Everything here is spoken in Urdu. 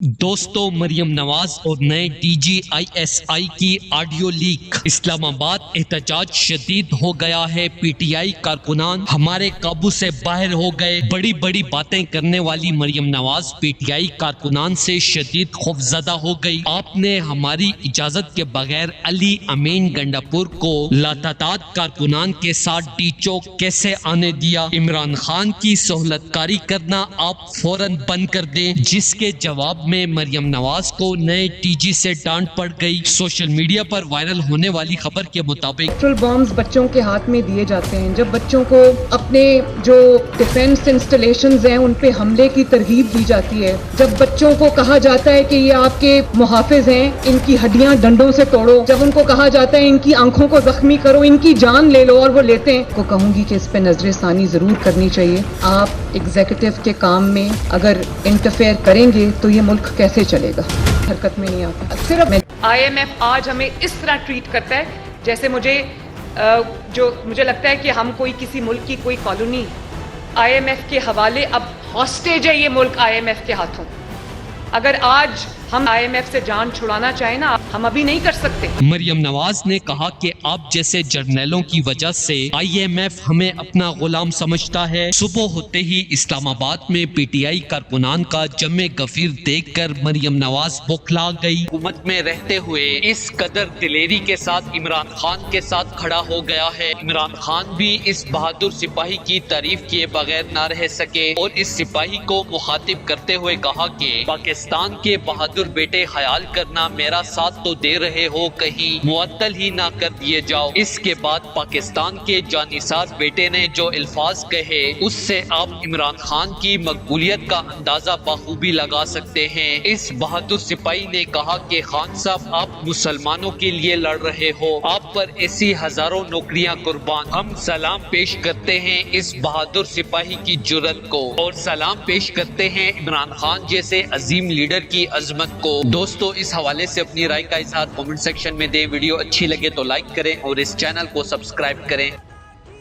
دوستو مریم نواز اور نئے DGISI کی آڈیو لیک۔ اسلام آباد احتجاج شدید ہو گیا ہے، PTI کارکنان ہمارے قابو سے باہر ہو گئے۔ بڑی بڑی باتیں کرنے والی مریم نواز PTI کارکنان سے شدید خوفزدہ ہو گئی۔ آپ نے ہماری اجازت کے بغیر علی امین گنڈاپور کو لاتعداد کارکنان کے ساتھ ڈی چوک کیسے آنے دیا؟ عمران خان کی سہولت کاری کرنا آپ فوراً بند کر دیں، جس کے جواب میں مریم نواز کو نئے TG سے ڈانٹ پڑ گئی۔ سوشل میڈیا پر وائرل ہونے والی خبر کے مطابق پیٹرول بامز بچوں کے ہاتھ میں دیے جاتے ہیں۔ جب بچوں کو اپنے جو ڈیفنس انسٹالیشنز ہیں ان پہ حملے کی ترغیب دی جاتی ہے، جب بچوں کو کہا جاتا ہے کہ یہ آپ کے محافظ ہیں، ان کی ہڈیاں ڈنڈوں سے توڑو، جب ان کو کہا جاتا ہے ان کی آنکھوں کو زخمی کرو، ان کی جان لے لو، اور وہ لیتے ہیں، کو کہوں گی کہ اس پہ نظر ثانی ضرور کرنی چاہیے۔ آپ ایگزیکٹو کے کام میں اگر انٹرفیئر کریں گے تو یہ ملک کیسے چلے گا؟ حرکت میں نہیں آتا۔ صرف IMF آج ہمیں اس طرح ٹریٹ کرتا ہے جیسے مجھے لگتا ہے کہ ہم کسی ملک کی کوئی کالونی IMF کے حوالے اب ہاسٹیج ہے یہ ملک IMF کے ہاتھوں۔ اگر آج ہم IMF سے جان چھڑانا چاہیں نا، ہم ابھی نہیں کر سکتے۔ مریم نواز نے کہا کہ آپ جیسے جرنیلوں کی وجہ سے IMF ہمیں اپنا غلام سمجھتا ہے۔ صبح ہوتے ہی اسلام آباد میں PTI کارکنان کا جمع غفیر دیکھ کر مریم نواز بوکھلا گئی۔ حکومت میں رہتے ہوئے اس قدر دلیری کے ساتھ عمران خان کے ساتھ کھڑا ہو گیا ہے۔ عمران خان بھی اس بہادر سپاہی کی تعریف کیے بغیر نہ رہ سکے اور اس سپاہی کو مخاطب کرتے ہوئے کہا کہ پاکستان کے بہادر بیٹے خیال کرنا میرا ساتھ تو دے رہے ہو، کہیں معطل ہی نہ کر دیے جاؤ۔ اس کے بعد پاکستان کے جانثار بیٹے نے جو الفاظ کہے اس سے آپ عمران خان کی مقبولیت کا اندازہ بخوبی لگا سکتے ہیں۔ اس بہادر سپاہی نے کہا کہ خان صاحب آپ مسلمانوں کے لیے لڑ رہے ہو، آپ پر ایسی ہزاروں نوکریاں قربان۔ ہم سلام پیش کرتے ہیں اس بہادر سپاہی کی جرأت کو، اور سلام پیش کرتے ہیں عمران خان جیسے عظیم لیڈر کی عظمت کو۔ دوستو اس حوالے سے اپنی رائے کا اظہار کمنٹ سیکشن میں دیں۔ ویڈیو اچھی لگے تو لائک کریں اور اس چینل کو سبسکرائب کریں۔